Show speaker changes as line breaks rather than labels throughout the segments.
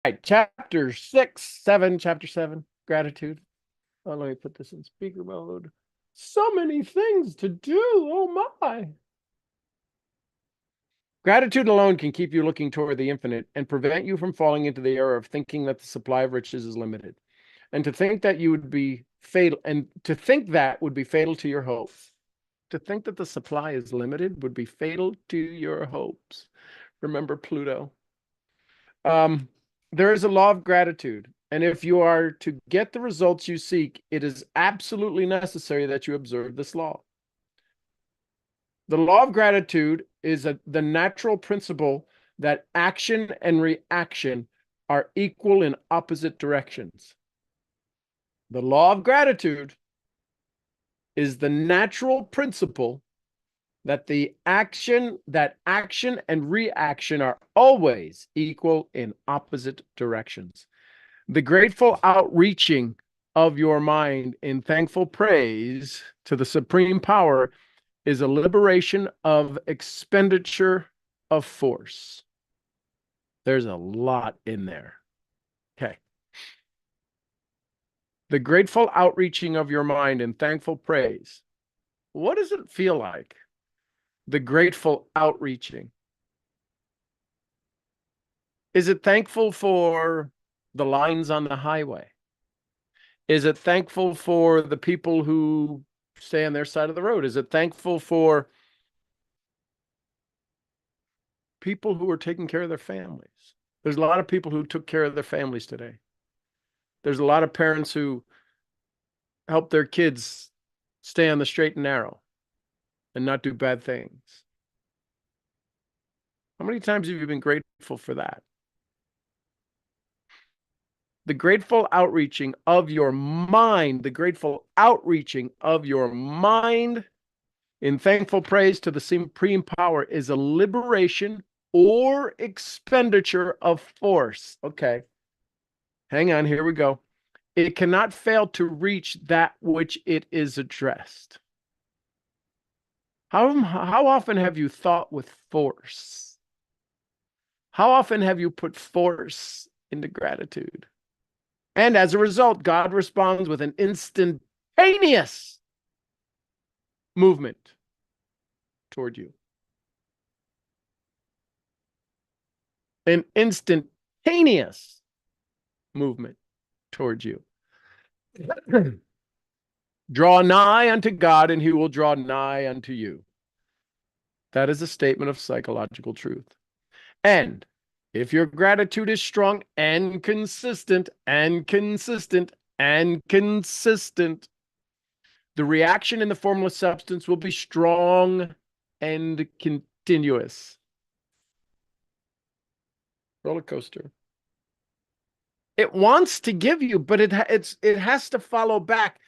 right, chapter 7, gratitude. Oh, let me put this in speaker mode. So many things to do. Oh my. Gratitude alone can keep you looking toward the infinite and prevent you from falling into the error of thinking that the supply of riches is limited. And to think that you would be fatal, and to think that would be fatal to your hopes. To think that the supply is limited would be fatal to your hopes. Remember Pluto. There is a law of gratitude. And if you are to get the results you seek, it is absolutely necessary that you observe this law. The law of gratitude is the natural principle that action and reaction are equal in opposite directions. The law of gratitude is the natural principle that action and reaction are always equal in opposite directions. The grateful outreaching of your mind in thankful praise to the supreme power is a liberation of expenditure of force. There's a lot in there. Okay. The grateful outreaching of your mind in thankful praise. What does it feel like? The grateful outreaching. Is it thankful for the lines on the highway? Is it thankful for the people who stay on their side of the road? Is it thankful for people who are taking care of their families? There's a lot of people who took care of their families today. There's a lot of parents who help their kids stay on the straight and narrow and not do bad things. How many times have you been grateful for that? The grateful outreaching of your mind, the grateful outreaching of your mind in thankful praise to the supreme power is a liberation or expenditure of force. Okay. Hang on, here we go. It cannot fail to reach that which it is addressed. How often have you thought with force? How often have you put force into gratitude? And as a result, God responds with an instantaneous movement toward you. An instantaneous movement towards you. Draw nigh unto God, and he will draw nigh unto you. That is a statement of psychological truth. And if your gratitude is strong and consistent, the reaction in the formless substance will be strong and continuous. Roller coaster. It wants to give you, but it has to follow back.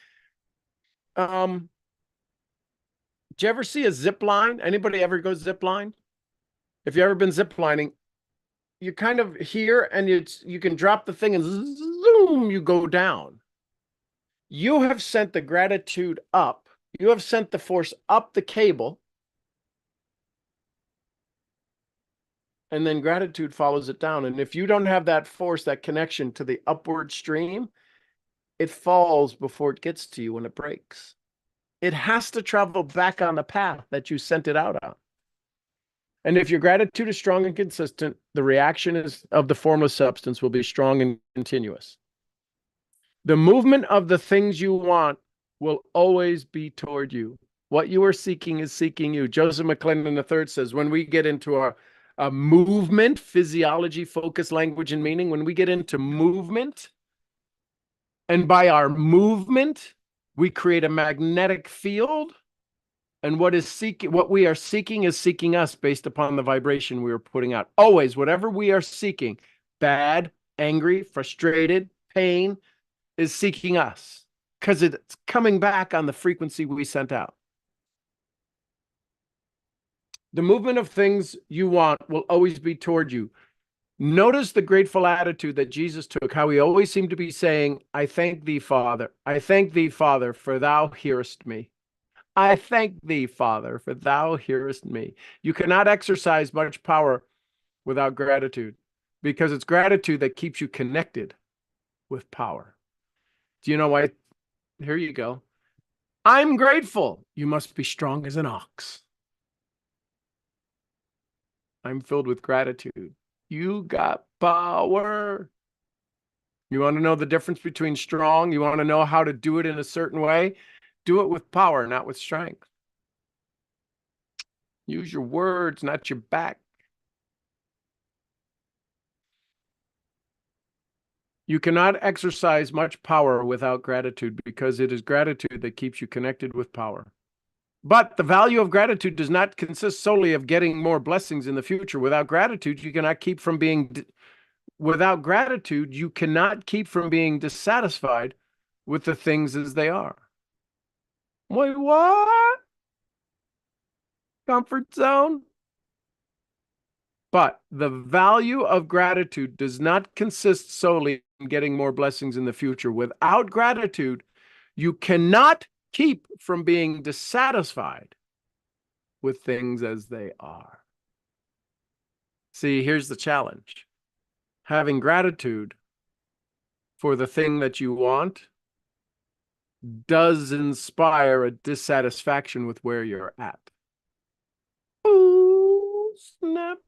Did you ever see a zip line? Anybody ever go zip line? If you ever been zip lining, you kind of here and you can drop the thing and zoom, you go down. You have sent the gratitude up. You have sent the force up the cable. And then gratitude follows it down. And if you don't have that force, that connection to the upward stream, it falls before it gets to you when it breaks. It has to travel back on the path that you sent it out on. And if your gratitude is strong and consistent, the reaction of the formless substance will be strong and continuous. The movement of the things you want will always be toward you. What you are seeking is seeking you. Joseph McClendon III says, when we get into a movement, physiology, focus, language, and meaning, when we get into movement, and by our movement, we create a magnetic field, and what we are seeking is seeking us based upon the vibration we are putting out. Always, whatever we are seeking, bad, angry, frustrated, pain, is seeking us because it's coming back on the frequency we sent out. The movement of things you want will always be toward you. Notice the grateful attitude that Jesus took, how he always seemed to be saying, I thank thee, Father. I thank thee, Father, for thou hearest me. I thank thee, Father, for thou hearest me. You cannot exercise much power without gratitude. because it's gratitude that keeps you connected with power. Do you know why? Here you go. I'm grateful. You must be strong as an ox. I'm filled with gratitude. You got power. You want to know the difference between strong? You want to know how to do it in a certain way? Do it with power, not with strength. Use your words, not your back. You cannot exercise much power without gratitude because it is gratitude that keeps you connected with power. But the value of gratitude does not consist solely of getting more blessings in the future. Without gratitude, you cannot keep from being dissatisfied with the things as they are. Wait, what? Comfort zone? But the value of gratitude does not consist solely in getting more blessings in the future. Without gratitude, you cannot keep from being dissatisfied with things as they are. See, here's the challenge. Having gratitude for the thing that you want does inspire a dissatisfaction with where you're at. Ooh, snap.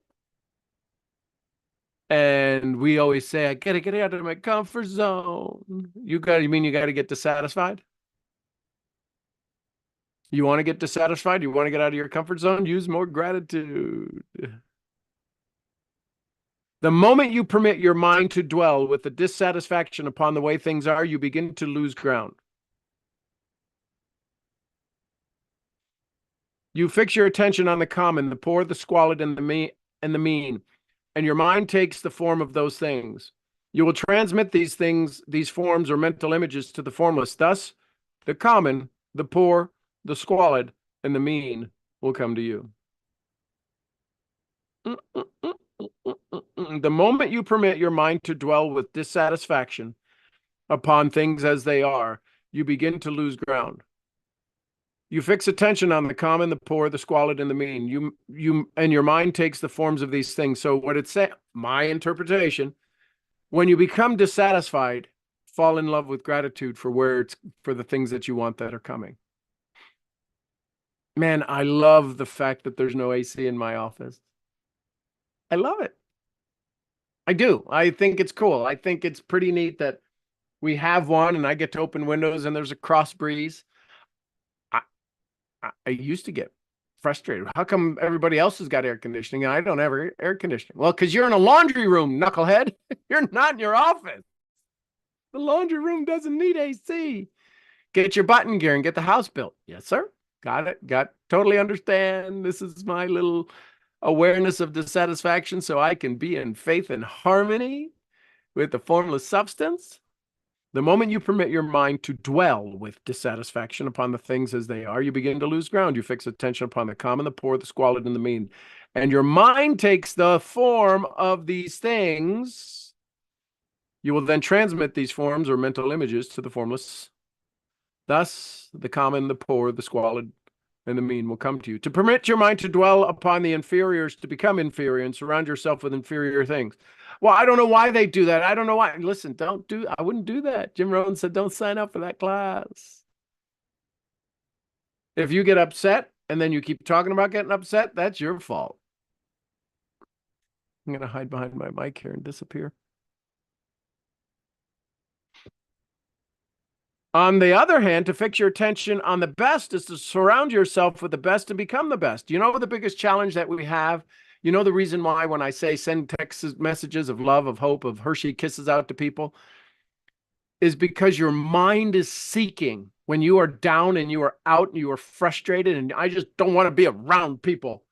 And we always say, I gotta get out of my comfort zone. You mean you gotta get dissatisfied? You want to get dissatisfied? You want to get out of your comfort zone? Use more gratitude. The moment you permit your mind to dwell with the dissatisfaction upon the way things are, you begin to lose ground. You fix your attention on the common, the poor, the squalid, and the mean, and your mind takes the form of those things. You will transmit these things, these forms or mental images to the formless. Thus, the common, the poor, the squalid, and the mean will come to you. The moment you permit your mind to dwell with dissatisfaction upon things as they are, you begin to lose ground. You fix attention on the common, the poor, the squalid, and the mean. And your mind takes the forms of these things. So what it said, my interpretation, when you become dissatisfied, fall in love with gratitude for the things that you want that are coming. Man, I love the fact that there's no AC in my office. I love it. I do. I think it's cool. I think it's pretty neat that we have one and I get to open windows and there's a cross breeze. I used to get frustrated. How come everybody else has got air conditioning and I don't have air conditioning? Well, because you're in a laundry room, knucklehead. You're not in your office. The laundry room doesn't need AC. Get your button gear and get the house built. Yes, sir. Got it. Totally understand. This is my little awareness of dissatisfaction so I can be in faith and harmony with the formless substance. The moment you permit your mind to dwell with dissatisfaction upon the things as they are, you begin to lose ground. You fix attention upon the common, the poor, the squalid, and the mean. And your mind takes the form of these things. You will then transmit these forms or mental images to the formless. Thus, the common, the poor, the squalid, and the mean will come to you. To permit your mind to dwell upon the inferiors to become inferior and surround yourself with inferior things. Well, I don't know why they do that. I don't know why. Listen, I wouldn't do that. Jim Rohn said, don't sign up for that class. If you get upset and then you keep talking about getting upset, that's your fault. I'm going to hide behind my mic here and disappear. On the other hand, to fix your attention on the best is to surround yourself with the best and become the best. You know the biggest challenge that we have? You know the reason why when I say send text messages of love, of hope, of Hershey kisses out to people? Is because your mind is seeking when you are down and you are out and you are frustrated and I just don't want to be around people.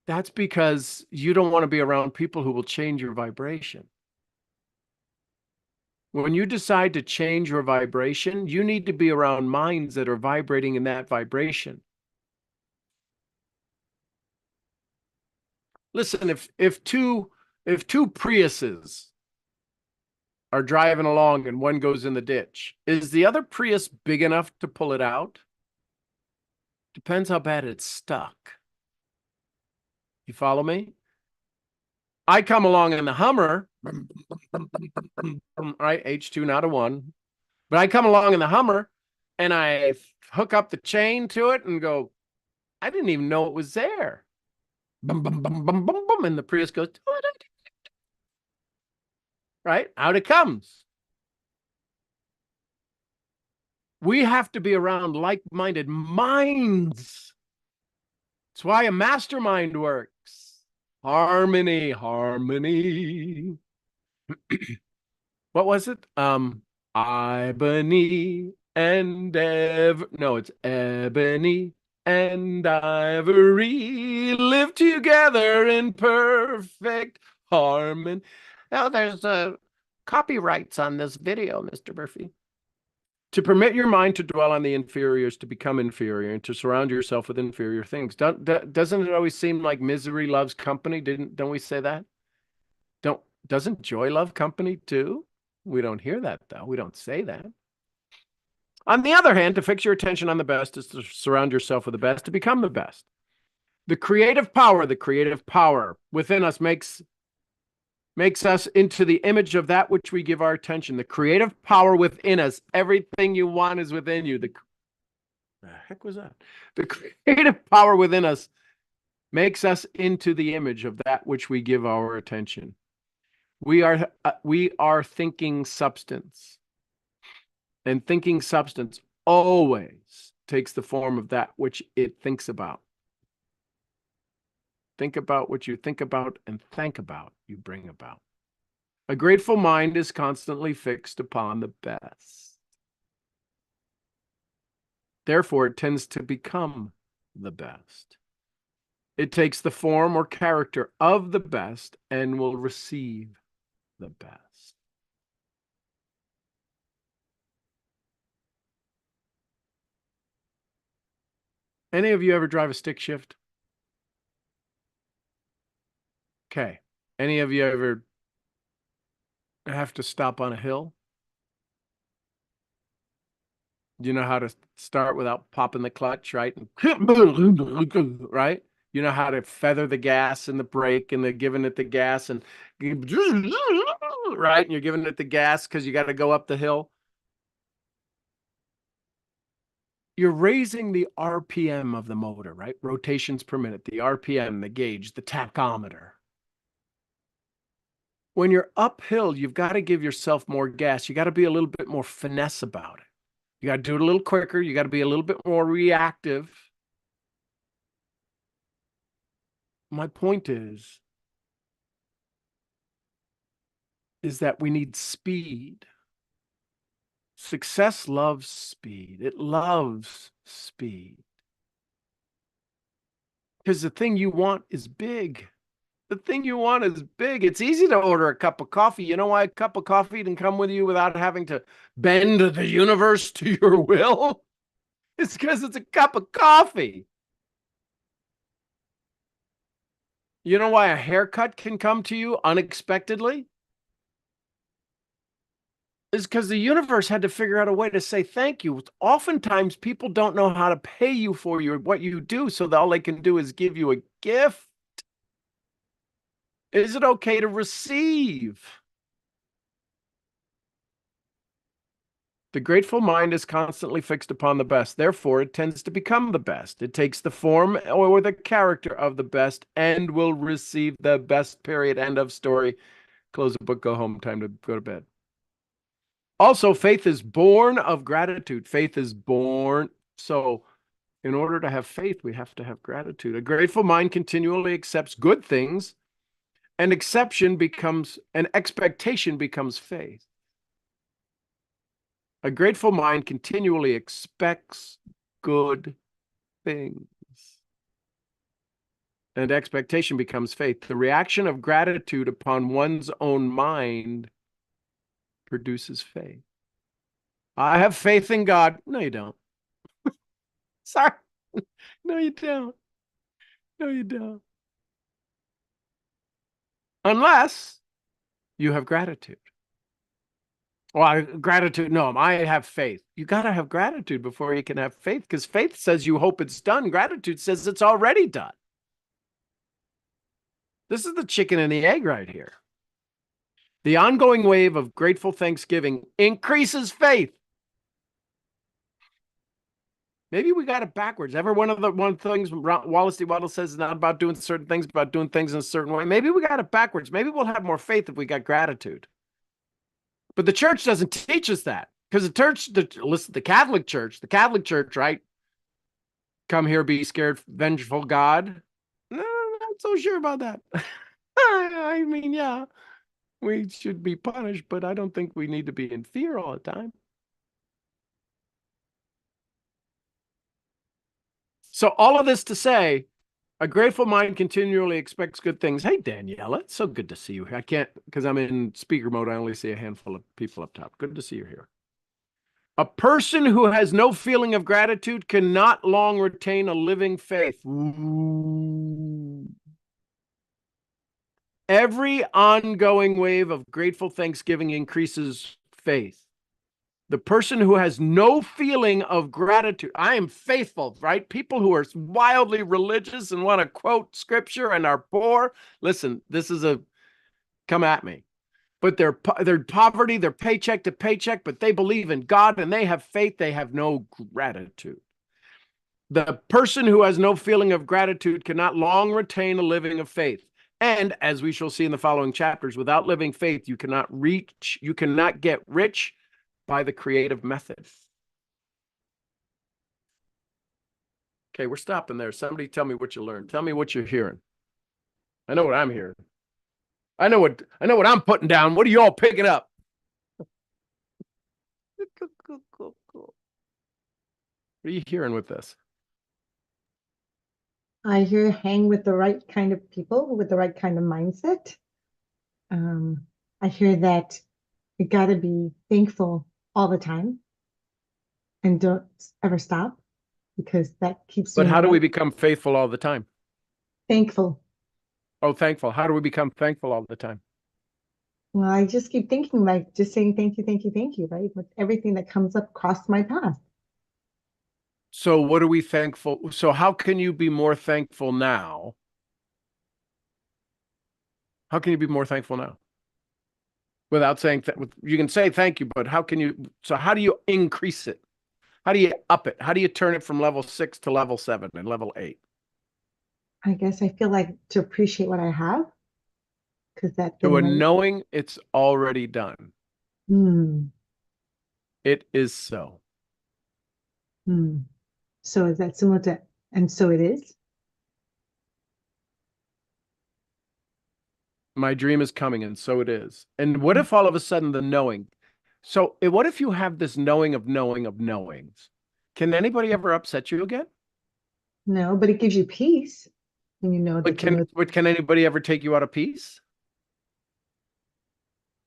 That's because you don't want to be around people who will change your vibration. When you decide to change your vibration, you need to be around minds that are vibrating in that vibration. Listen, if two Priuses are driving along and one goes in the ditch, is the other Prius big enough to pull it out? Depends how bad it's stuck. You follow me? I come along in the Hummer, right? H2, not a 1. But I come along in the Hummer and I hook up the chain to it and go, I didn't even know it was there. Bum, bum, bum, bum, bum, bum. And the Prius goes, right? Out it comes. We have to be around like-minded minds. That's why a mastermind works. Harmony, harmony. What was it? Ebony and no, it's Ebony and Ivory live together in perfect harmony. Now there's copyrights on this video, Mr. Murphy. To permit your mind to dwell on the inferiors, to become inferior, and to surround yourself with inferior things. Doesn't it always seem like misery loves company? Don't we say that? Doesn't joy love company too? We don't hear that though. We don't say that. On the other hand, to fix your attention on the best is to surround yourself with the best, to become the best. The creative power within us makes us into the image of that which we give our attention. The creative power within us, everything you want is within you. The heck was that? The creative power within us makes us into the image of that which we give our attention. We are thinking substance. And thinking substance always takes the form of that which it thinks about. Think about what you think about, and think about you bring about. A grateful mind is constantly fixed upon the best. Therefore, it tends to become the best. It takes the form or character of the best and will receive the best. Any of you ever drive a stick shift? Okay. Any of you ever have to stop on a hill? Do you know how to start without popping the clutch, right? Right? You know how to feather the gas and the brake, and they're giving it the gas and right? And you're giving it the gas because you got to go up the hill. You're raising the RPM of the motor, right? Rotations per minute, the RPM, the gauge, the tachometer. When you're uphill, you've got to give yourself more gas. You got to be a little bit more finesse about it. You got to do it a little quicker. You got to be a little bit more reactive. My point is that we need speed. Success loves speed. It loves speed. Because the thing you want is big. The thing you want is big. It's easy to order a cup of coffee. You know why a cup of coffee can come with you without having to bend the universe to your will? It's because it's a cup of coffee. You know why a haircut can come to you unexpectedly? Is because the universe had to figure out a way to say thank you. Oftentimes, people don't know how to pay you for what you do, so all they can do is give you a gift. Is it okay to receive? The grateful mind is constantly fixed upon the best. Therefore, it tends to become the best. It takes the form or the character of the best and will receive the best, period. End of story. Close the book, go home. Time to go to bed. Also, faith is born of gratitude. Faith is born. So in order to have faith, we have to have gratitude. A grateful mind continually accepts good things, and expectation becomes faith. A grateful mind continually expects good things, and expectation becomes faith. The reaction of gratitude upon one's own mind produces faith. I have faith in God. No, you don't. Sorry. No, you don't. No, you don't. Unless you have gratitude. Well, gratitude, no, I have faith. You got to have gratitude before you can have faith, because faith says you hope it's done. Gratitude says it's already done. This is the chicken and the egg right here. The ongoing wave of grateful thanksgiving increases faith. Maybe we got it backwards. Every one of the things Wallace D. Waddle says is not about doing certain things, about doing things in a certain way. Maybe we got it backwards. Maybe we'll have more faith if we got gratitude. But the church doesn't teach us that, because the Catholic Church, right? Come here, be scared, vengeful God. No, I'm not so sure about that. I mean, yeah, we should be punished, but I don't think we need to be in fear all the time. So all of this to say, a grateful mind continually expects good things. Hey, Daniela, it's so good to see you. I can't, because I'm in speaker mode, I only see a handful of people up top. Good to see you here. A person who has no feeling of gratitude cannot long retain a living faith. Ooh. Every ongoing wave of grateful thanksgiving increases faith. The person who has no feeling of gratitude, I am faithful, right? People who are wildly religious and want to quote scripture and are poor. Listen, come at me. But they're poverty, they're paycheck to paycheck, but they believe in God and they have faith. They have no gratitude. The person who has no feeling of gratitude cannot long retain a living of faith. And as we shall see in the following chapters, without living faith, you cannot get rich by the creative method. Okay, we're stopping there. Somebody tell me what you learned. Tell me what you're hearing. I know what I'm hearing. I know what I'm putting down. What are you all picking up? What are you hearing with this?
I hear hang with the right kind of people with the right kind of mindset. I hear that you got to be thankful all the time and don't ever stop, because that keeps you
But
in
how
the
do we
right.
become faithful all the time?
Thankful.
Oh, thankful. How do we become thankful all the time?
Well, I just keep thinking, like, just saying thank you, right? With everything that comes up across my path.
So what are we thankful? So how can you be more thankful now? How can you be more thankful now? Without saying you can say thank you, but how do you increase it? How do you up it? How do you turn it from level 6 to level 7 and level 8?
I guess I feel like to appreciate what I have, because that
To
then
a
might.
knowing it's already done.
Hmm.
It is so.
Hmm. So is that similar to, and so it is?
My dream is coming, and so it is. And what
Hmm.
if all of a sudden the knowing? So what if you have this knowing of knowing of knowings? Can anybody ever upset you again?
No, but it gives you peace when you know that you know.
But can anybody ever take you out of peace?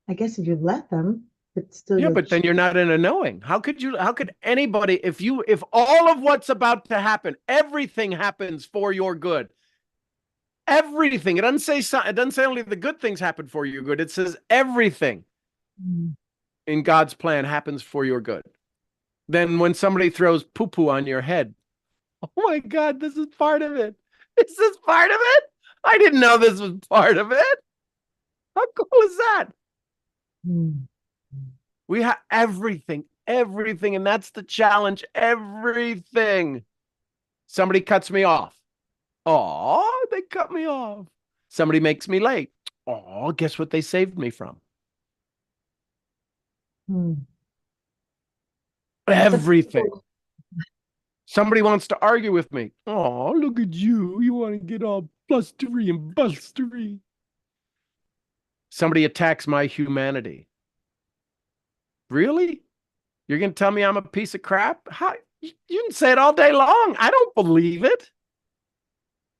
I guess if you let them, but still
Yeah,
you'll.
but then you're not in a knowing. How could anybody, if all of what's about to happen, everything happens for your good. Everything. It doesn't say only the good things happen for your good. It says everything
Mm.
in God's plan happens for your good. Then when somebody throws poo-poo on your head, oh my God, this is part of it. Is this part of it? I didn't know this was part of it. How cool is that?
Mm.
We have everything, and that's the challenge. Everything. Somebody cuts me off. Oh, they cut me off. Somebody makes me late. Oh, guess what they saved me from?
Mm. That's a
Everything. Somebody wants to argue with me. Oh, look at you. You want to get all blustery and blustery. Somebody attacks my humanity. Really? You're going to tell me I'm a piece of crap? How? You can say it all day long. I don't believe it.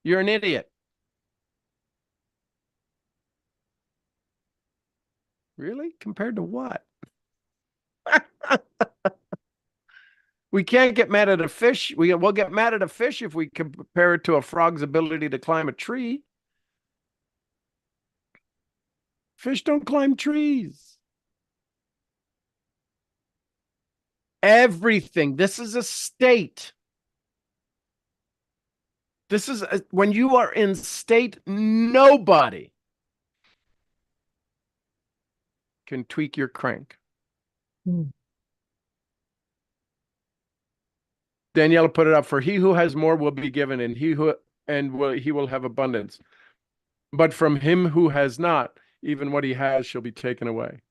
You're an idiot. Really? Compared to what? We can't get mad at a fish. We'll get mad at a fish if we compare it to a frog's ability to climb a tree. Fish don't climb trees. Everything. This is a state. This is when you are in state, nobody can tweak your crank.
Mm.
Daniela put it up, for he who has more will be given, and he will have abundance. But from him who has not, even what he has shall be taken away.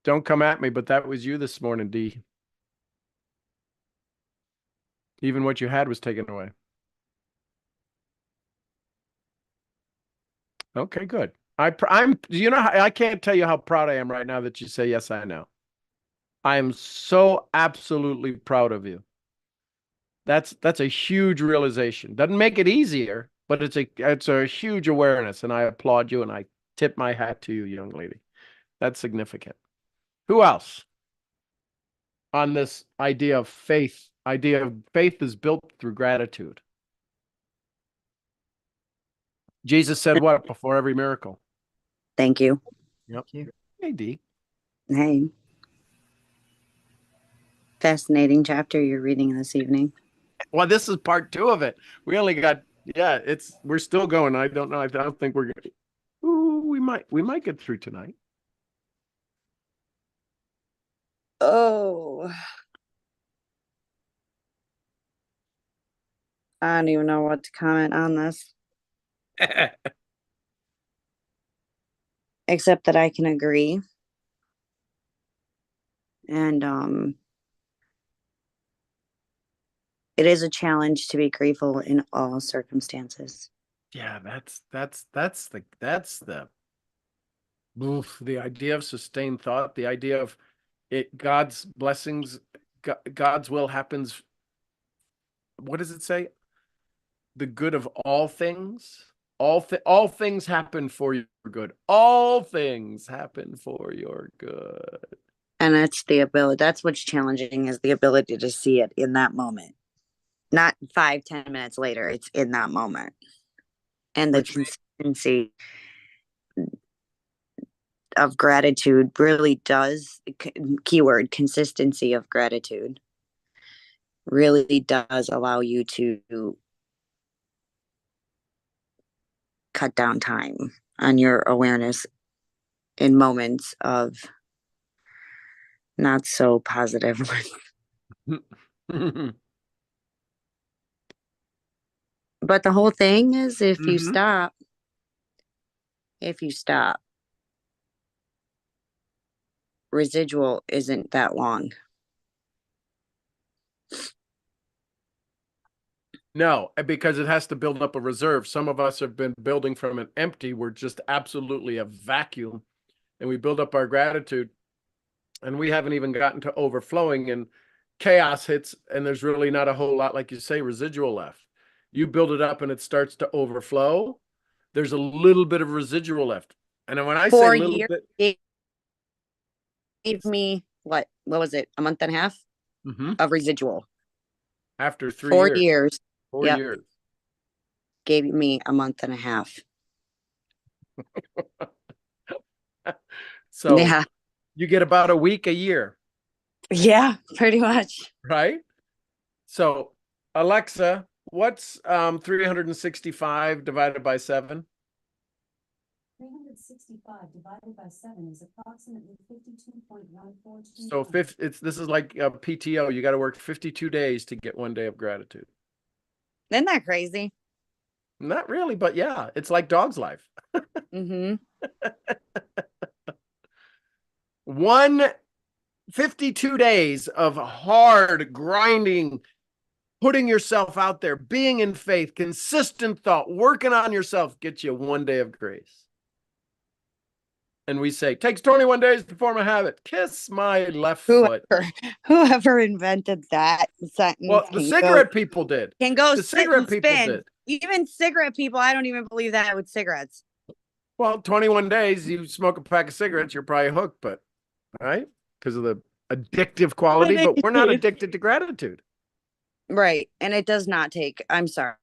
Don't come at me, but that was you this morning, D. Even what you had was taken away. Okay, good. I'm, you know, I can't tell you how proud I am right now that you say, yes, I know. I am so absolutely proud of you. That's a huge realization. Doesn't make it easier, but it's a huge awareness, and I applaud you and I tip my hat to you, young lady. That's significant. Who else on this idea of faith? Idea of faith is built through gratitude. Jesus said what before every miracle?
Thank you.
Yep. Hey, D.
Hey. Fascinating chapter you're reading this evening.
Well, this is part 2 of it. We only got, yeah, we're still going. I don't know. I don't think we're going to. Ooh, we might get through tonight.
Oh. I don't even know what to comment on this. Except that I can agree. And it is a challenge to be grateful in all circumstances.
Yeah, that's the idea of sustained thought, the idea of it, God's blessings, God's will happens. What does it say? The good of all things. All things happen for your good. All things happen for your good.
And that's the ability. That's what's challenging, is the ability to see it in that moment. Not 5-10 minutes later. It's in that moment. And the consistency of gratitude really does, keyword, consistency of gratitude really does allow you to cut down time on your awareness in moments of not so positive. But the whole thing is, if you stop, residual isn't that long.
No, because it has to build up a reserve. Some of us have been building from an empty. We're just absolutely a vacuum, and we build up our gratitude, and we haven't even gotten to overflowing, and chaos hits, and there's really not a whole lot, like you say, residual left. You build it up and it starts to overflow. There's a little bit of residual left. And when I say little bit,
it gave me what was it? A month and a half of residual.
After 3
4
years.
years.
4 years.
Gave me a month and a half.
So
yeah.
You get about a week a year.
Yeah, pretty much.
Right? So Alexa, what's 365 divided by 7?
365 divided by 7 is approximately 52.142.
So this is like a PTO. You got to work 52 days to get 1 day of gratitude.
Isn't that crazy?
Not really, but yeah, it's like dog's life. 52 days of hard grinding, putting yourself out there, being in faith, consistent thought, working on yourself gets you 1 day of grace. And we say, takes 21 days to form a habit. Kiss my left foot.
Whoever invented that sentence.
Well, the cigarette people did.
Can go
the
sit
cigarette
and
people
spin.
did.
Even cigarette people, I don't even believe that with cigarettes.
Well, 21 days, you smoke a pack of cigarettes, you're probably hooked, but right? Because of the addictive quality, but we're not addicted to gratitude.
Right. And it does not take, I'm sorry.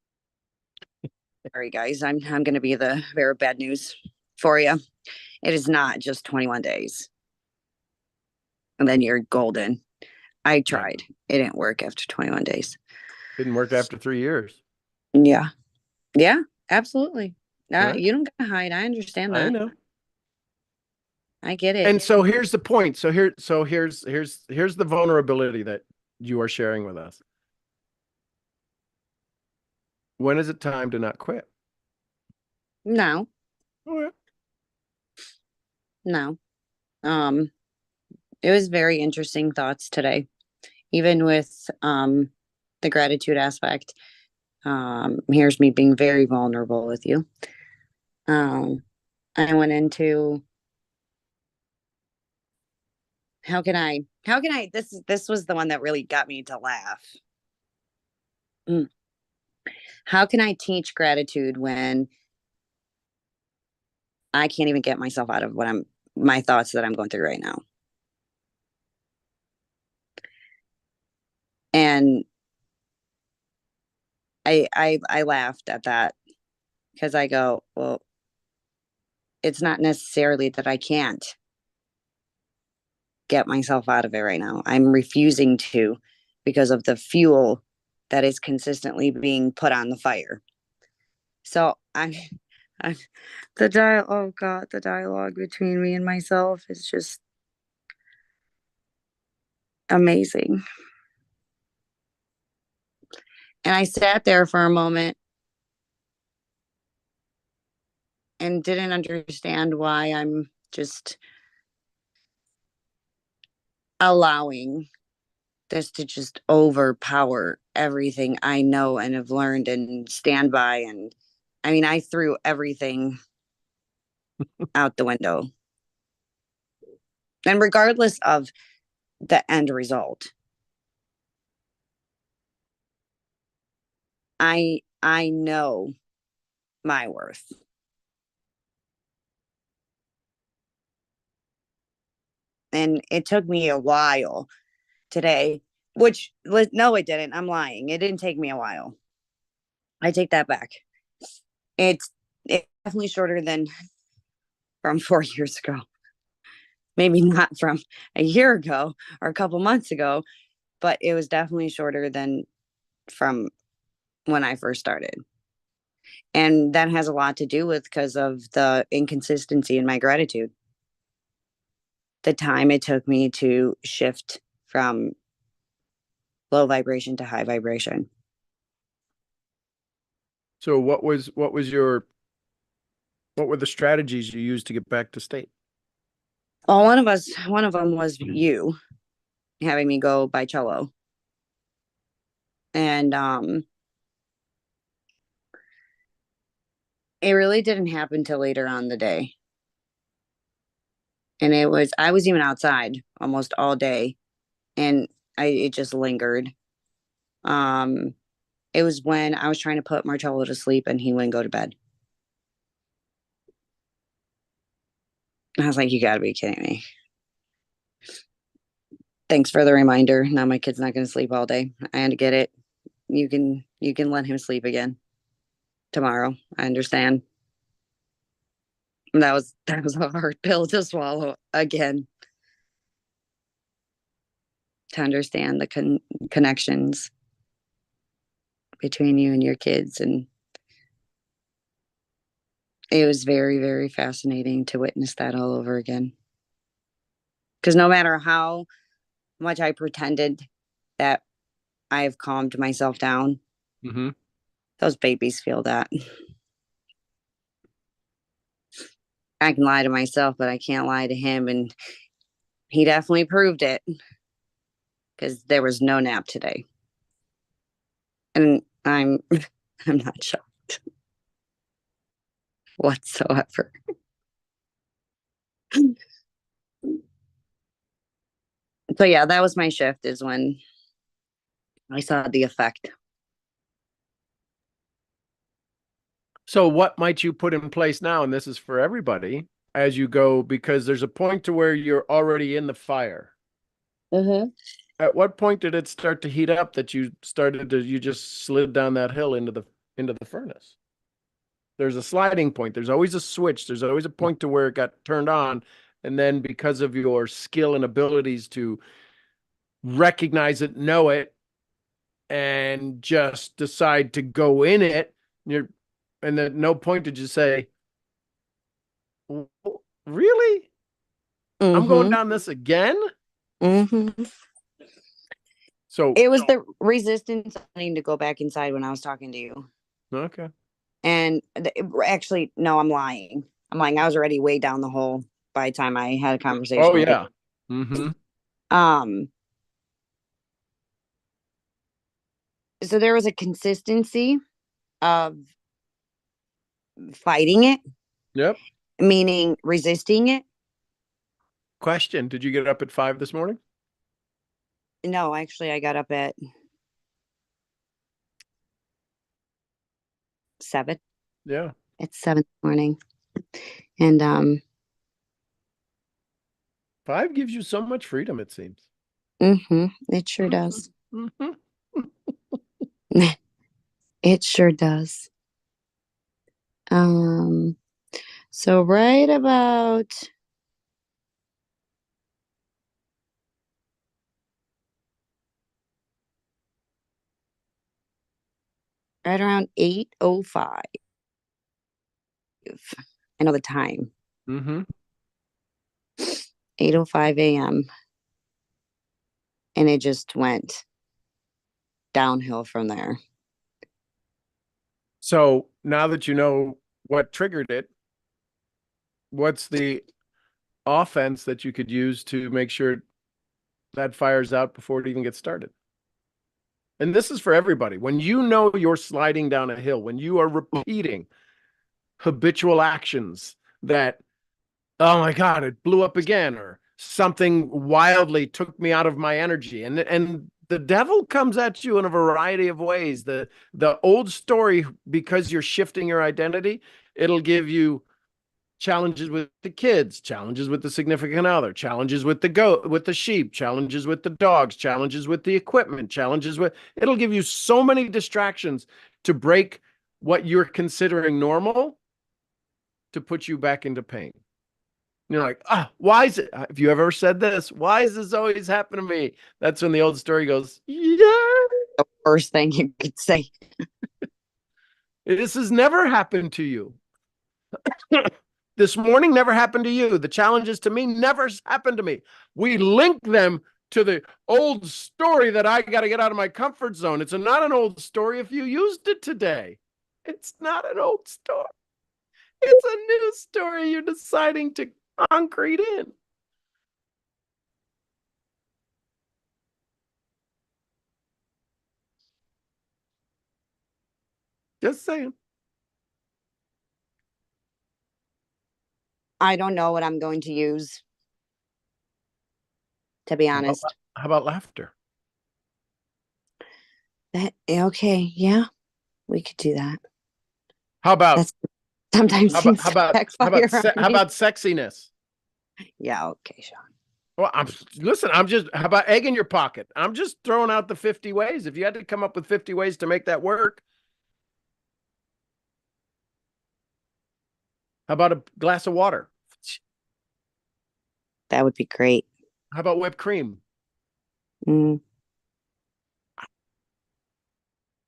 Sorry, guys. I'm going to be the very bad news for you. It is not just 21 days. And then you're golden. I tried. It didn't work after 21 days.
Didn't work after 3 years.
Yeah. Yeah, absolutely.
Right.
You don't gotta hide. I understand
I
that.
know.
I get it.
And so here's the point. Here's the vulnerability that you are sharing with us. When is it time to not quit?
No,
Okay.
no. It was very interesting thoughts today, even with the gratitude aspect. Here's me being very vulnerable with you. I went into this was the one that really got me to laugh. How can I teach gratitude when I can't even get myself out of my thoughts that I'm going through right now? And I laughed at that because I go, well, it's not necessarily that I can't get myself out of it right now. I'm refusing to because of the fuel that is consistently being put on the fire. So I'm oh God, the dialogue between me and myself is just amazing. And I sat there for a moment and didn't understand why I'm just allowing this to just overpower everything I know and have learned and stand by. And I mean, I threw everything out the window. And regardless of the end result, I know my worth. And it took me a while today, which no, it didn't. I'm lying. It didn't take me a while. I take that back. It's definitely shorter than from 4 years ago. Maybe not from a year ago or a couple months ago, but it was definitely shorter than from when I first started. And that has a lot to do with because of the inconsistency in my gratitude. The time it took me to shift from low vibration to high vibration.
So what were the strategies you used to get back to state?
Well, one of them was you having me go buy cello. And it really didn't happen till later on the day. And I was even outside almost all day and it just lingered. It was when I was trying to put Marcello to sleep and he wouldn't go to bed. I was like, you gotta be kidding me. Thanks for the reminder. Now my kid's not gonna sleep all day. I had to get it. You can let him sleep again tomorrow. I understand. That was a hard pill to swallow again. To understand the connections between you and your kids. And it was very, very fascinating to witness that all over again. Because no matter how much I pretended that I have calmed myself down, those babies feel that. I can lie to myself, but I can't lie to him. And he definitely proved it because there was no nap today. And I'm not shocked whatsoever. So yeah, that was my shift is when I saw the effect.
So what might you put in place now? And this is for everybody as you go, because there's a point to where you're already in the fire. At what point did it start to heat up that you just slid down that hill into the furnace? There's a sliding point. There's always a switch. There's always a point to where it got turned on. And then because of your skill and abilities to recognize it, know it, and just decide to go in it. And at no point did you say, really? I'm going
Mm-hmm.
down this again?
Mm-hmm.
So,
It was the resistance wanting to go back inside when I was talking to you.
okay.
And actually, no, I'm lying. I was already way down the hole by the time I had a conversation.
Oh,
with
yeah.
you.
Mm-hmm.
So there was a consistency of fighting it,
Yep.
meaning resisting it.
Question. Did you get up at 5 this morning?
No, actually, I got up at 7.
Yeah.
It's 7 in the morning. And
5 gives you so much freedom, it seems.
it sure does.
Mm-hmm.
It sure does. So right about right around 8:05. I know the time.
Mm-hmm.
8:05 a.m. And it just went downhill from there.
So now that you know what triggered it, what's the offense that you could use to make sure that fires out before it even gets started? And this is for everybody. When you know you're sliding down a hill, when you are repeating habitual actions that, oh my God, it blew up again, or something wildly took me out of my energy. And the devil comes at you in a variety of ways. The old story, because you're shifting your identity, it'll give you challenges with the kids, challenges with the significant other, challenges with the goat, with the sheep, challenges with the dogs, challenges with the equipment, challenges with, it'll give you so many distractions to break what you're considering normal to put you back into pain. You're like, why is it? Have you ever said this? Why does this always happen to me? That's when the old story goes, yeah.
The worst thing you could say.
This has never happened to you. This morning never happened to you. The challenges to me never happened to me. We link them to the old story that I got to get out of my comfort zone. It's not an old story if you used it today. It's not an old story. It's a new story you're deciding to concrete in. Just saying.
I don't know what I'm going to use, to be honest.
How about laughter?
Okay, yeah, we could do that.
How about
That's sometimes
how about sexiness?
Yeah, okay, Sean.
Well, how about egg in your pocket? I'm just throwing out the 50 ways. If you had to come up with 50 ways to make that work. How about a glass of water?
That would be great.
How about whipped cream?
Mm.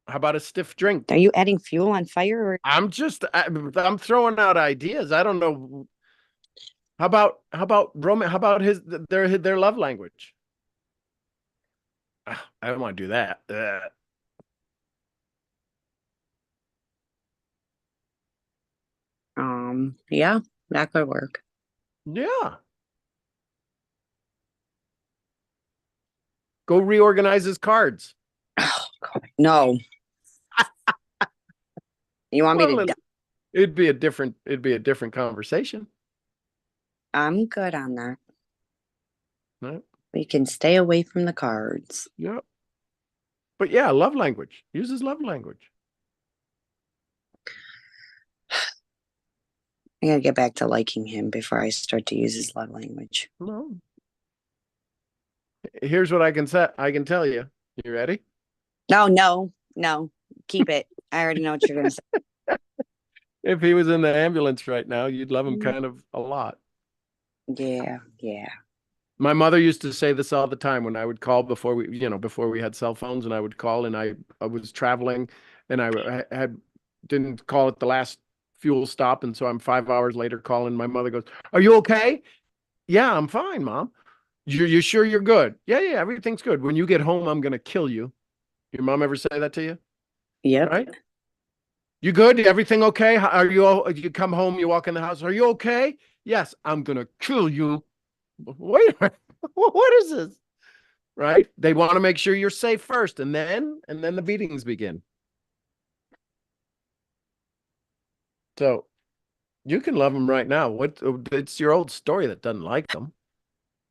How about a stiff drink?
Are you adding fuel on fire? Or
I'm throwing out ideas. I don't know. How about romance? How about their love language? I don't want to do that.
Yeah, that could work.
Yeah. Go reorganize his cards.
Oh, God. No. You want me to?
It'd be a different conversation.
I'm good on that.
Right?
We can stay away from the cards.
Yeah. But yeah, love language. Use his love language.
I gotta get back to liking him before I start to use his love language.
No. Here's what I can say. I can tell you. You ready?
No. Keep it. I already know what you're gonna say.
If he was in the ambulance right now, you'd love him kind of a lot.
Yeah.
My mother used to say this all the time when I would call before we had cell phones, and I would call, and I was traveling, and I didn't call at the last fuel stop, and so I'm 5 hours later calling. My mother goes, "Are you okay?" "Yeah, I'm fine, Mom." You sure you're good?" "Yeah, yeah, everything's good. When you get home, I'm gonna kill you." Your mom ever say that to you?
Yep.
Right? "You good? Everything okay? Are you come home, you walk in the house, are you okay?" "Yes, I'm gonna kill you." Wait a minute. What is this? Right? They want to make sure you're safe first, and then the beatings begin. So you can love them right now. It's your old story that doesn't like them.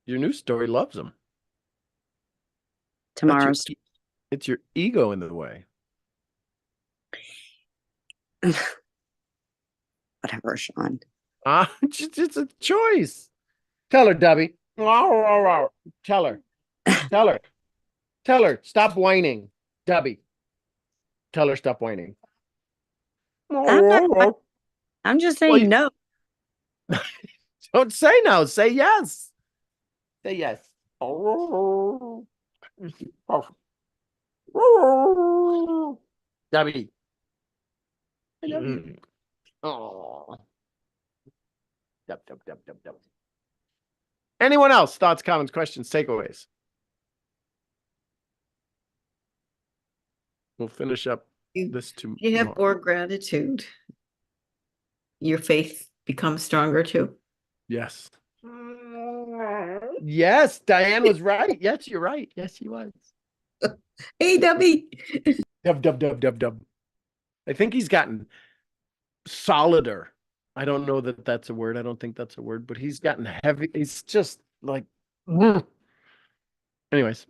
Your new story loves them.
Tomorrow's
It's your ego in the way.
whatever, Sean.
It's a choice. Tell her, Debbie. Tell her. Tell her. Tell her. Stop whining, Debbie. Tell her stop whining.
I'm not. I'm just saying no.
Don't say no. Say yes. Say yes. Oh. Debbie. Oh. Dub. Anyone else? Thoughts, comments, questions, takeaways? We'll finish up this tomorrow.
You have more gratitude. Your faith becomes stronger too.
Yes. Yes, Diane was right. Yes, you're right. Yes, she was.
Hey, Debbie.
Dub. I think he's gotten solider. I don't know that that's a word. I don't think that's a word, but he's gotten heavy. He's just like, anyways.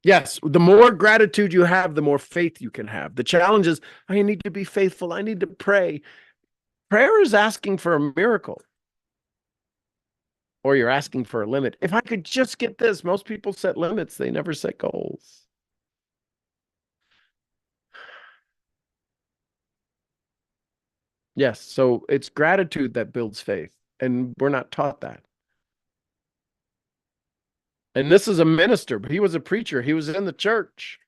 Yes, the more gratitude you have, the more faith you can have. The challenge is, I need to be faithful. I need to pray. Prayer is asking for a miracle, or you're asking for a limit. If I could just get this, most people set limits. They never set goals. Yes, so it's gratitude that builds faith, and we're not taught that. And this is a minister, but he was a preacher. He was in the church.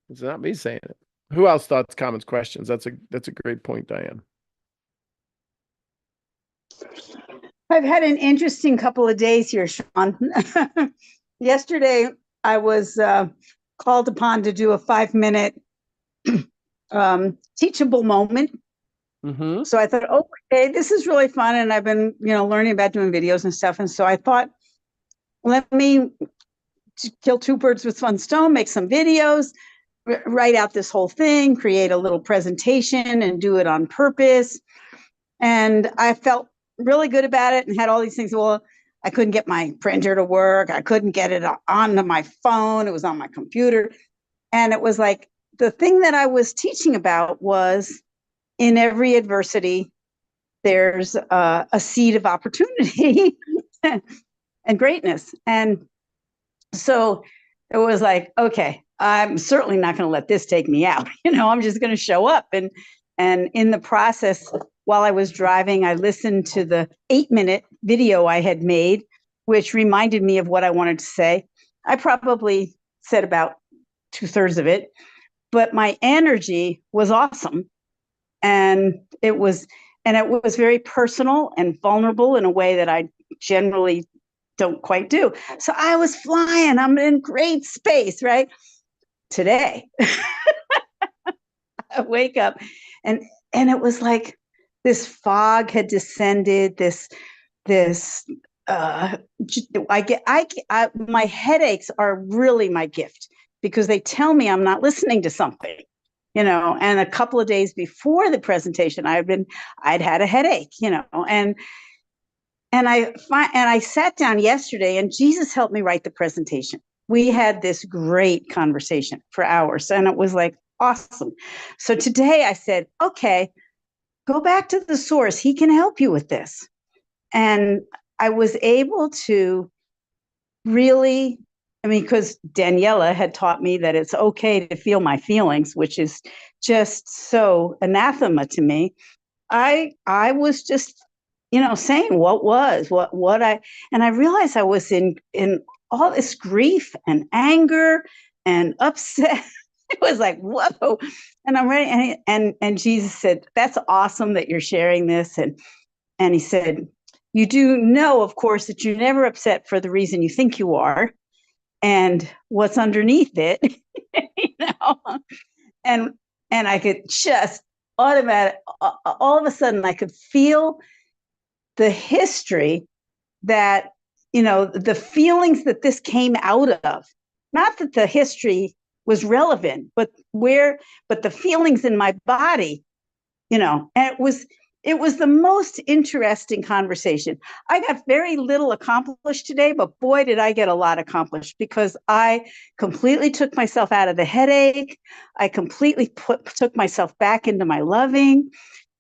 It's not me saying it. Who else thoughts, comments, questions? That's a great point, Diane.
I've had an interesting couple of days here, Sean. Yesterday, I was called upon to do a 5-minute teachable moment.
Mm-hmm.
So I thought, okay, this is really fun. And I've been, learning about doing videos and stuff. And so I thought, let me kill two birds with one stone, make some videos, write out this whole thing, create a little presentation and do it on purpose. And I felt really good about it and had all these things. Well, I couldn't get my printer to work. I couldn't get it onto my phone. It was on my computer. And it was like, the thing that I was teaching about was, in every adversity, there's a seed of opportunity and greatness. And so it was like, okay, I'm certainly not going to let this take me out. I'm just going to show up. And in the process, while I was driving, I listened to the 8-minute video I had made, which reminded me of what I wanted to say. I probably said about 2/3 of it, but my energy was awesome. And it was very personal and vulnerable in a way that I generally don't quite do. So I was flying. I'm in great space, right? Today, I wake up and it was like this fog had descended. My headaches are really my gift, because they tell me I'm not listening to something. And a couple of days before the presentation, I'd had a headache, and I sat down yesterday, and Jesus helped me write the presentation. We had this great conversation for hours, and it was like awesome. So today I said, okay, go back to the source. He can help you with this. And I was able to really, because Daniela had taught me that it's okay to feel my feelings, which is just so anathema to me. I was just saying and I realized I was in all this grief and anger and upset. It was like, whoa. And I'm ready. And Jesus said, that's awesome that you're sharing this. And he said, you do know, of course, that you're never upset for the reason you think you are and what's underneath it, and I could just all of a sudden I could feel the history that, the feelings that this came out of. Not that the history was relevant, but the feelings in my body, and it was the most interesting conversation. I got very little accomplished today, but boy, did I get a lot accomplished, because I completely took myself out of the headache. I completely took myself back into my loving,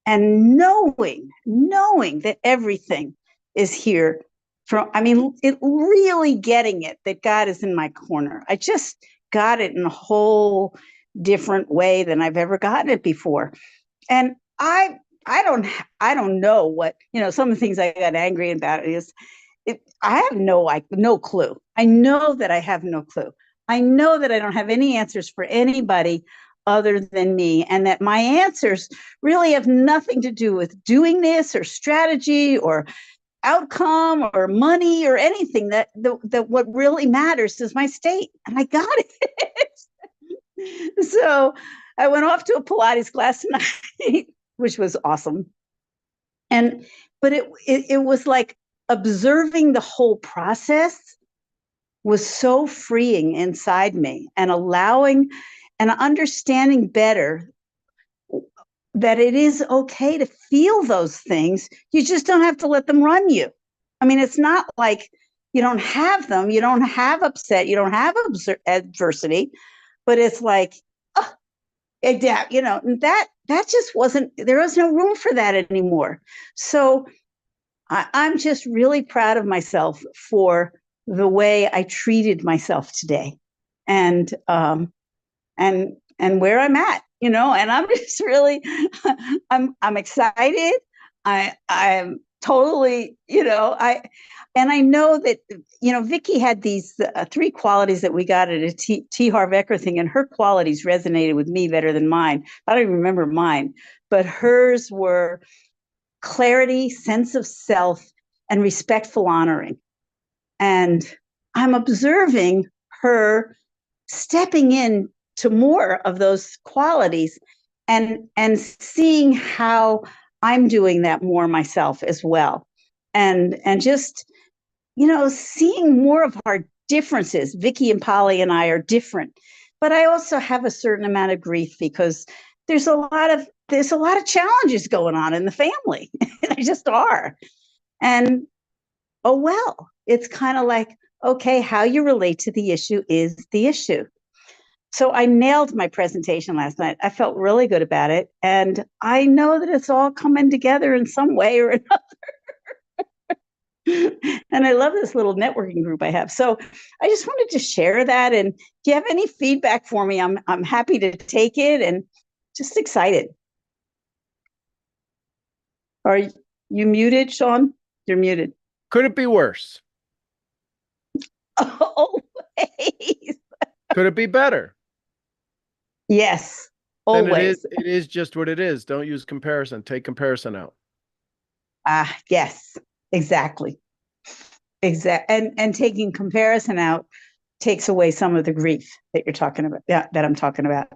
and knowing that everything is here it really getting it, that God is in my corner. I just got it in a whole different way than I've ever gotten it before. And I don't know what, some of the things I got angry about is I have no clue. I know that I have no clue. I know that I don't have any answers for anybody other than me, and that my answers really have nothing to do with doing this or strategy or outcome or money or anything. That what really matters is my state, and I got it. So I went off to a Pilates class tonight, which was awesome. But it was like observing the whole process was so freeing inside me, and allowing and understanding better that it is okay to feel those things. You just don't have to let them run you. I mean, it's not like you don't have them, you don't have upset, you don't have adversity, but it's like, oh, that just wasn't, there was no room for that anymore. So I'm just really proud of myself for the way I treated myself today, and where I'm at, and I'm just really, I'm excited. I'm totally, I know that, Vicky had these 3 qualities that we got at a T. Harv Eker thing, and her qualities resonated with me better than mine. I don't even remember mine, but hers were clarity, sense of self, and respectful honoring. And I'm observing her stepping in to more of those qualities, and seeing how I'm doing that more myself as well. And just, seeing more of our differences. Vicky and Polly and I are different, but I also have a certain amount of grief, because there's a lot of challenges going on in the family. They just are. And oh, well, it's kind of like, okay, how you relate to the issue is the issue. So I nailed my presentation last night. I felt really good about it. And I know that it's all coming together in some way or another. And I love this little networking group I have. So I just wanted to share that. And if you have any feedback for me, I'm happy to take it, and just excited. Are you muted, Sean? You're muted.
Could it be worse?
Always.
Could it be better?
Yes,
Then
always.
it is just what it is. Don't use comparison. Take comparison out.
Yes, exactly. And taking comparison out takes away some of the grief that you're talking about. Yeah, that I'm talking about.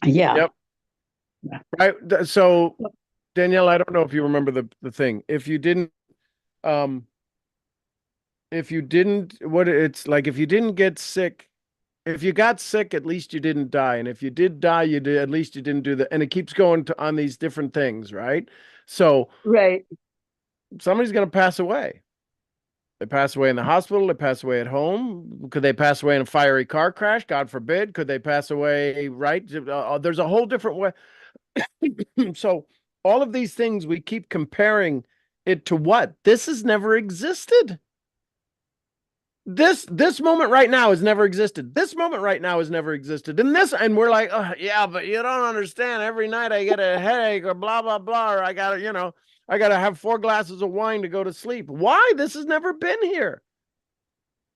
Yeah.
Yep.
Yeah.
Right. So Danielle, I don't know if you remember the thing. If you didn't, what it's like, if you didn't get sick, if you got sick, at least you didn't die. And if you did die, at least you didn't do that. And it keeps going on these different things, right? So
Right.
somebody's going to pass away. They pass away in the hospital. They pass away at home. Could they pass away in a fiery car crash? God forbid. Could they pass away, right? There's a whole different way. So all of these things, we keep comparing it to what? This has never existed. This moment right now has never existed. This moment right now has never existed. And we're like, oh, yeah, but you don't understand. Every night I get a headache or blah, blah, blah, or I got to, I got to have 4 glasses of wine to go to sleep. Why? This has never been here.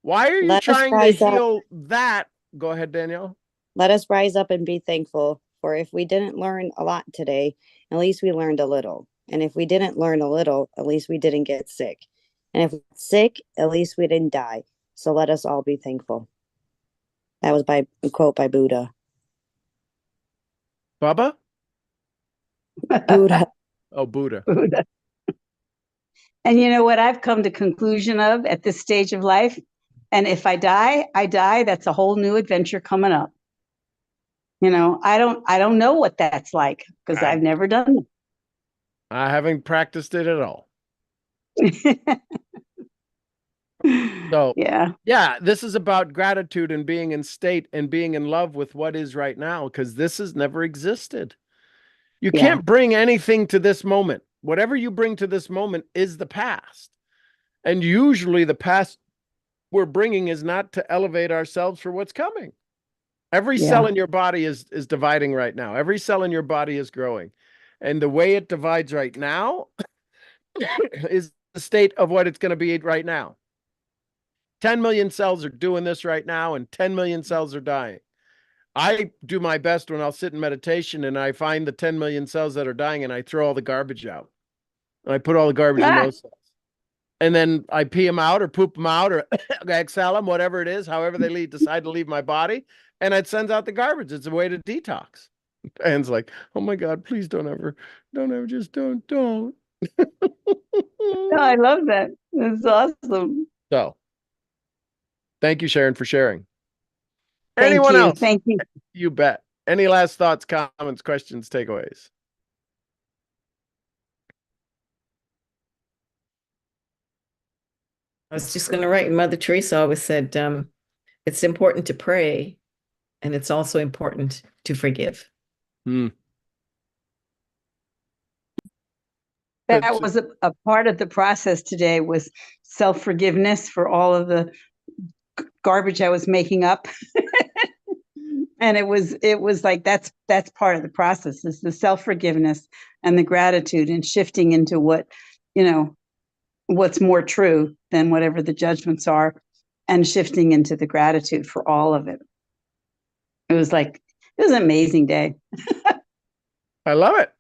Why are you
Let us
trying to
rise up.
heal that? Go ahead, Danielle.
Let us rise up and be thankful. For if we didn't learn a lot today, at least we learned a little. And if we didn't learn a little, at least we didn't get sick. And if we're sick, at least we didn't die. So let us all be thankful. That was by a quote by Buddha.
Bubba?
Buddha.
Oh, Buddha.
Buddha. And you know what I've come to conclusion of at this stage of life? And if I die, I die. That's a whole new adventure coming up. You know, I don't know what that's like because I've never done
I haven't practiced it at all.
it.
So,
yeah,
this is about gratitude and being in state and being in love with what is right now, because this has never existed. You
Yeah.
can't bring anything to this moment. Whatever you bring to this moment is the past. And usually the past we're bringing is not to elevate ourselves for what's coming. Every cell in your body is dividing right now. Every cell in your body is growing. And the way it divides right now is the state of what it's going to be right now. 10 million cells are doing this right now, and 10 million cells are dying. I do my best when I'll sit in meditation and I find the 10 million cells that are dying and I throw all the garbage out. And I put all the garbage in those cells. And then I pee them out or poop them out or exhale them, whatever it is, however they decide to leave my body. And it sends out the garbage. It's a way to detox. And like, oh my God, please don't ever, just don't.
No, I love that. That's awesome.
So, thank you, Sharon, for sharing.
Thank
Anyone
you.
else?
Thank you.
You bet. Any last thoughts, comments, questions, takeaways?
I was just going to write, Mother Teresa always said, it's important to pray, and it's also important to forgive.
That was a part of the process today, was self-forgiveness for all of the garbage I was making up. And it was like, that's part of the process, is the self-forgiveness and the gratitude and shifting into what, you know, what's more true than whatever the judgments are, and shifting into the gratitude for all of it. It was an amazing day.
I love it.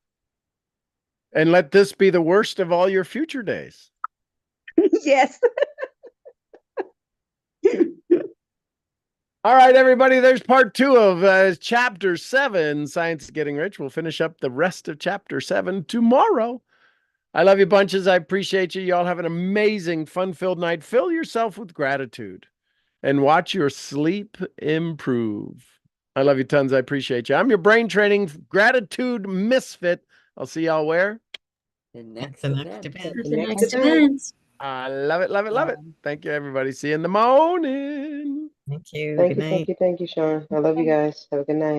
And let this be the worst of all your future days.
Yes.
All right, everybody, there's part 2 of chapter 7, Science is Getting Rich. We'll finish up the rest of chapter 7 tomorrow. I love you bunches. I appreciate you. Y'all have an amazing, fun-filled night. Fill yourself with gratitude and watch your sleep improve. I love you tons. I appreciate you. I'm your brain training gratitude misfit. I'll see y'all where?
The next event.
The next event.
I love it, love it, love it. Thank you, everybody. See you in the morning.
Thank you.
Thank
Good
you,
night.
thank you, thank you, Sean. I love you guys. Have a good night.